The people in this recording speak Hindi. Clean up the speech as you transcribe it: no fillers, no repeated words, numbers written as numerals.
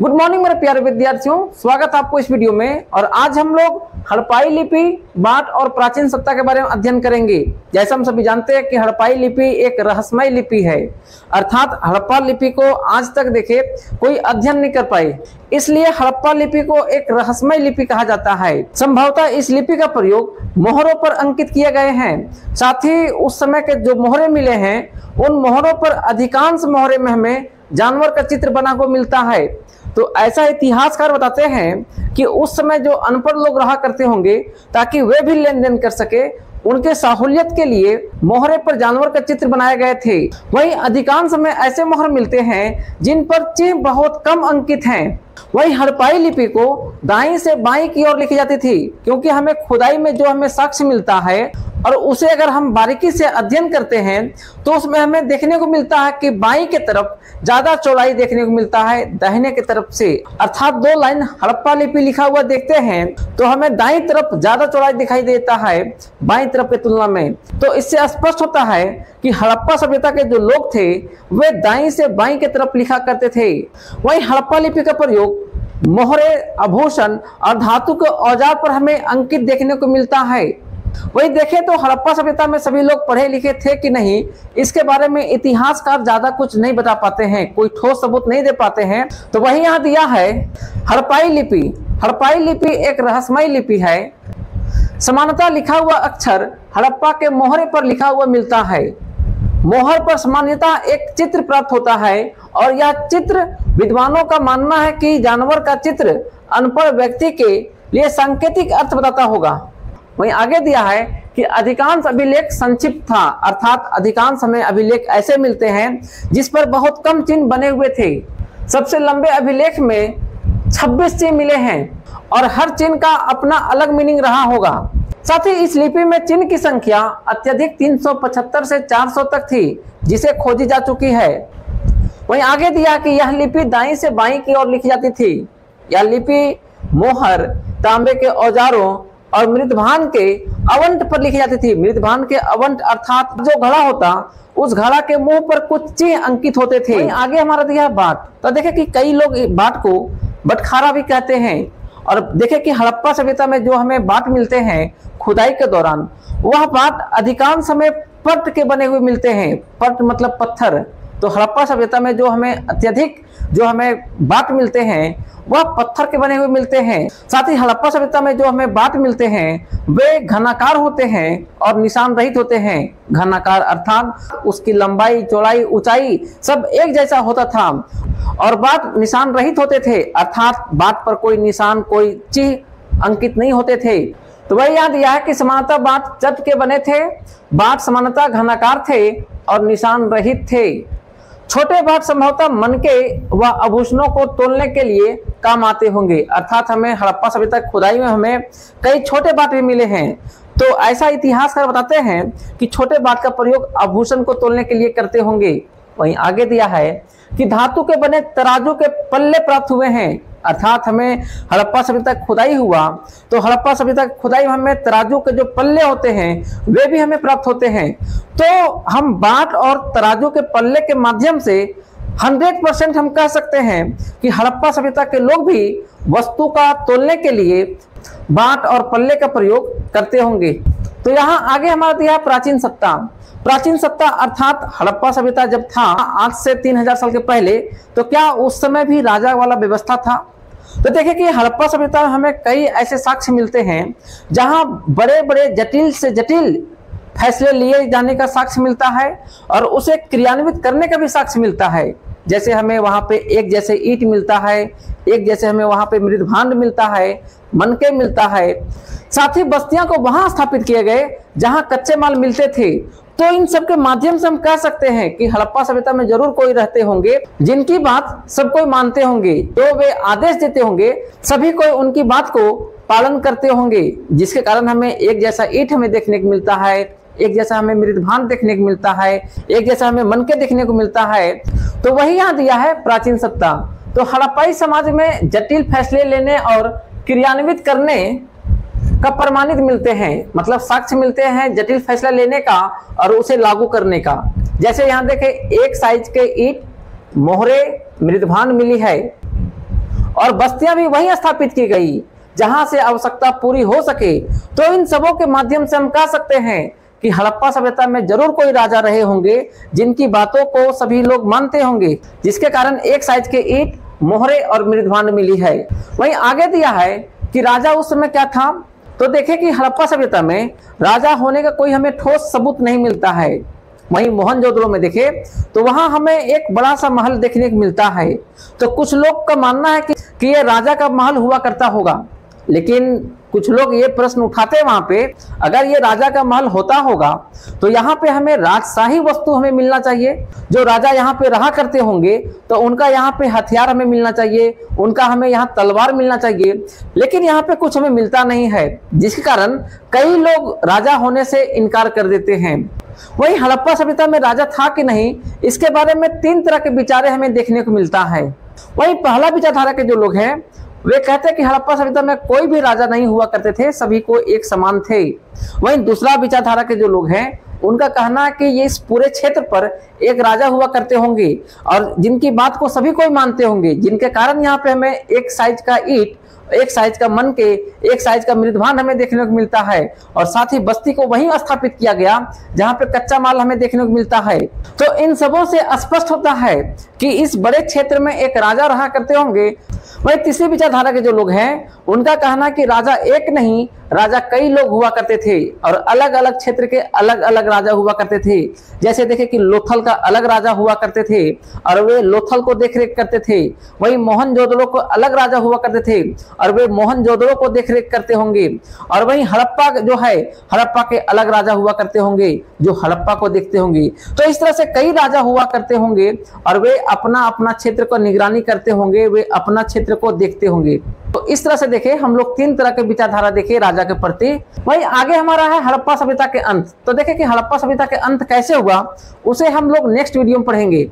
गुड मॉर्निंग मेरे प्यारे विद्यार्थियों, स्वागत है आपको इस वीडियो में। और आज हम लोग हड़प्पाई लिपि, बांट और प्राचीन सत्ता के बारे में अध्ययन करेंगे। जैसा हम सभी जानते हैं कि हड़प्पाई लिपि एक रहस्यमय लिपि है, अर्थात हड़प्पा लिपि को आज तक देखे कोई अध्ययन नहीं कर पाए, इसलिए हड़प्पा लिपि को एक रहस्यमय लिपि कहा जाता है। संभवतः इस लिपि का प्रयोग मोहरों पर अंकित किए गए हैं। साथ ही उस समय के जो मोहरे मिले हैं, उन मोहरों पर अधिकांश मोहरे में हमें जानवर का चित्र बना को मिलता है। तो ऐसा इतिहासकार बताते हैं कि उस समय जो अनपढ़ लोग रहा करते होंगे, ताकि वे भी लेन देन कर सके, उनके सहूलियत के लिए मोहरे पर जानवर का चित्र बनाए गए थे। वहीं अधिकांश में ऐसे मोहर मिलते हैं जिन पर चिन्ह बहुत कम अंकित हैं। वही हड़प्पाई लिपि को दाईं से बाईं की ओर लिखी जाती थी, क्योंकि हमें खुदाई में जो हमें साक्ष्य मिलता है और उसे अगर हम बारीकी से अध्ययन करते हैं तो उसमें हमें देखने को मिलता है कि बाईं के तरफ ज्यादा चौड़ाई देखने को मिलता है दाहिने की तरफ से। अर्थात दो लाइन हड़प्पा लिपि लिखा हुआ देखते हैं तो हमें दाईं तरफ ज्यादा चौड़ाई दिखाई देता है बाईं तरफ की तुलना में। तो इससे स्पष्ट होता है कि हड़प्पा सभ्यता के जो लोग थे वे दाईं से बाईं की तरफ लिखा करते थे। वहीं हड़प्पा लिपि का प्रयोग मोहरे, आभूषण और धातु के औजार पर हमें अंकित देखने को मिलता है। वही देखें तो हड़प्पा सभ्यता में सभी लोग पढ़े लिखे थे कि नहीं, इसके बारे में इतिहासकार ज्यादा कुछ नहीं बता पाते हैं, कोई ठोस सबूत नहीं दे पाते हैं। तो वही यहाँ दिया है हड़प्पाई लिपि। हड़प्पाई लिपि एक रहस्यमय लिपि है। समानतः लिखा हुआ अक्षर हड़प्पा के मोहरे पर लिखा हुआ मिलता है। मोहर पर सामान्यतः एक चित्र प्राप्त होता है और यह चित्र विद्वानों का मानना है कि जानवर का चित्र अनपढ़ व्यक्ति के लिए सांकेतिक अर्थ बताता होगा। वहीं आगे दिया है कि अधिकांश अभिलेख संक्षिप्त था, अर्थात अधिकांश हमें अभिलेख ऐसे मिलते हैं जिस पर बहुत कम चिन्ह बने हुए थे। सबसे लंबे अभिलेख में 26 चिन्ह मिले हैं और हर चिन्ह का अपना अलग मीनिंग रहा होगा। साथ ही इस लिपि में चिन्ह की संख्या अत्यधिक 375 से 400 तक थी, जिसे खोजी जा चुकी है। वहीं आगे दिया कि यह लिपि दाईं से बाईं की ओर लिखी जाती थी। यह लिपि मोहर, तांबे के औजारों और मृदभान के अवंट पर लिखी जाती थी। मृदभान के अवंट अर्थात जो घड़ा होता, उस घड़ा के मुंह पर कुछ चिन्ह अंकित होते थे। आगे हमारा दिया बाट। तो देखे कि कई लोग बाट को बटखारा भी कहते हैं। और देखे कि हड़प्पा सभ्यता में जो हमें बाट मिलते हैं खुदाई के दौरान, वह बाट अधिकांश समय पट के बने हुए मिलते हैं। पट मतलब पत्थर। तो हड़प्पा सभ्यता में जो हमें अत्यधिक जो हमें बाट मिलते हैं वह पत्थर के बने हुए मिलते हैं। साथ ही हड़प्पा सभ्यता में जो हमें बाट मिलते हैं वे घनाकार होते हैं और निशान रहित होते हैं। घनाकार अर्थात उसकी लंबाई, चौड़ाई, ऊंचाई सब एक जैसा होता था और बाट निशान रहित होते थे, अर्थात बाट पर कोई निशान, कोई चिन्ह अंकित नहीं होते थे। तो वही याद दिया है कि समानतः बाट चट के बने थे, बाट समानतः घनाकार थे और निशान रहित थे। छोटे बाट संभवतः मनके व आभूषणों को तोलने के लिए काम आते होंगे, अर्थात हमें हड़प्पा सभ्यता खुदाई में हमें कई छोटे बाट भी मिले हैं। तो ऐसा इतिहासकार बताते हैं कि छोटे बाट का प्रयोग आभूषण को तोलने के लिए करते होंगे। वहीं आगे दिया है कि धातु के बने तराजू के पल्ले प्राप्त हुए हैं, अर्थात हमें हड़प्पा सभ्यता खुदाई हुआ तो हड़प्पा सभ्यता खुदाई में हमें तराजू के जो पल्ले होते हैं वे भी हमें प्राप्त होते हैं। तो हम बाट और तराजू के पल्ले के माध्यम से 100% हम कह सकते हैं कि हड़प्पा सभ्यता के लोग भी वस्तु का तोलने के लिए बाट और पल्ले का प्रयोग करते होंगे। तो यहाँ आगे हमारा दिया प्राचीन सत्ता। प्राचीन सत्ता अर्थात हड़प्पा सभ्यता जब था आज से 3000 साल के पहले, तो क्या उस समय भी राजा वाला व्यवस्था था? तो देखिए कि हड़प्पा सभ्यता में हमें कई ऐसे साक्ष्य मिलते हैं जहां बड़े बड़े जटिल से जटिल फैसले लिए जाने का साक्ष्य मिलता है और उसे क्रियान्वित करने का भी साक्ष्य मिलता है। जैसे हमें वहां पे एक जैसे ईंट मिलता है, एक जैसे हमें वहां पे मृदभांड मिलता है, मनके मिलता है। साथ ही बस्तियां को वहां स्थापित किए गए जहां कच्चे माल मिलते थे। तो इन सब के माध्यम से हम कह सकते हैं कि हड़प्पा सभ्यता में जरूर कोई रहते होंगे जिनकी बात सब कोई मानते होंगे, तो वे आदेश देते होंगे, सभी कोई उनकी बात को पालन करते होंगे, जिसके कारण हमें एक जैसा ईंट हमें देखने को मिलता है, एक जैसा हमें मृदभांड देखने को मिलता है, एक जैसा हमें मनके देखने को मिलता है। तो वही यहाँ दिया है प्राचीन सत्ता। तो हड़प्पाई समाज में जटिल फैसले लेने और क्रियान्वित करने का प्रमाणित मिलते हैं, मतलब साक्ष्य मिलते हैं जटिल फैसला लेने का और उसे लागू करने का। जैसे यहाँ देखें एक साइज के ईंट, मोहरे, मृदभांड मिली है। और बस्तियां भी वहीं स्थापित की गई जहां से आवश्यकता पूरी हो सके। तो इन सबों के माध्यम से हम कह सकते हैं कि हड़प्पा सभ्यता में जरूर कोई राजा रहे होंगे जिनकी बातों को सभी लोग मानते होंगे, जिसके कारण एक साइज के ईंट, मोहरे और मृदभांड मिली है। वहीं आगे दिया है कि राजा उस समय क्या था। तो देखें कि हड़प्पा सभ्यता में राजा होने का कोई हमें ठोस सबूत नहीं मिलता है। वहीं मोहनजोदड़ो में देखें तो वहां हमें एक बड़ा सा महल देखने को मिलता है। तो कुछ लोग का मानना है कि यह राजा का महल हुआ करता होगा, लेकिन कुछ लोग ये प्रश्न उठाते हैं वहां पे, अगर ये राजा का महल होता होगा तो यहाँ पे हमें राजशाही वस्तु हमें मिलना चाहिए। जो राजा यहाँ पे रहा करते होंगे तो उनका यहाँ पे हथियार हमें मिलना चाहिए, उनका हमें यहाँ तलवार मिलना चाहिए, लेकिन यहाँ पे कुछ हमें मिलता नहीं है, जिसके कारण कई लोग राजा होने से इनकार कर देते हैं। वहीं हड़प्पा सभ्यता में राजा था कि नहीं, इसके बारे में 3 तरह के विचारे हमें देखने को मिलता है। वहीं पहला विचारधारा के जो लोग हैं वे कहते हैं कि हड़प्पा सभ्यता में कोई भी राजा नहीं हुआ करते थे, सभी को एक समान थे। वहीं दूसरा विचारधारा के जो लोग हैं उनका कहना है कि ये इस पूरे क्षेत्र पर एक राजा हुआ करते होंगे और जिनकी बात को सभी कोई मानते होंगे, जिनके कारण यहाँ पे हमें एक साइज का ईंट, एक साइज का मनके, एक साइज का मृदभांड हमें देखने को मिलता है और साथ ही बस्ती को वहीं स्थापित किया गया जहां पे कच्चा माल हमें देखने को मिलता है। तो इन सबों से स्पष्ट होता है कि इस बड़े क्षेत्र में एक राजा रहा करते होंगे। वही तीसरी विचारधारा के जो लोग हैं उनका कहना कि राजा एक नहीं, राजा कई लोग हुआ करते थे और अलग अलग क्षेत्र के अलग अलग राजा हुआ करते थे। जैसे देखें कि लोथल का अलग राजा हुआ करते थे और वे लोथल को देखरेख करते थे। वही मोहनजोदड़ो को अलग राजा हुआ करते थे और वे मोहनजोदड़ो को देखरेख करते होंगे। और वही हड़प्पा जो है, हड़प्पा के अलग राजा हुआ करते होंगे जो हड़प्पा को देखते होंगे। तो इस तरह से कई राजा हुआ करते होंगे और वे अपना अपना क्षेत्र को निगरानी करते होंगे, वे अपना क्षेत्र को देखते होंगे। तो इस तरह से देखें हम लोग 3 तरह के विचारधारा देखे राजा के प्रति। वही आगे हमारा है हड़प्पा सभ्यता के अंत। तो देखें कि हड़प्पा सभ्यता के अंत कैसे हुआ, उसे हम लोग नेक्स्ट वीडियो में पढ़ेंगे।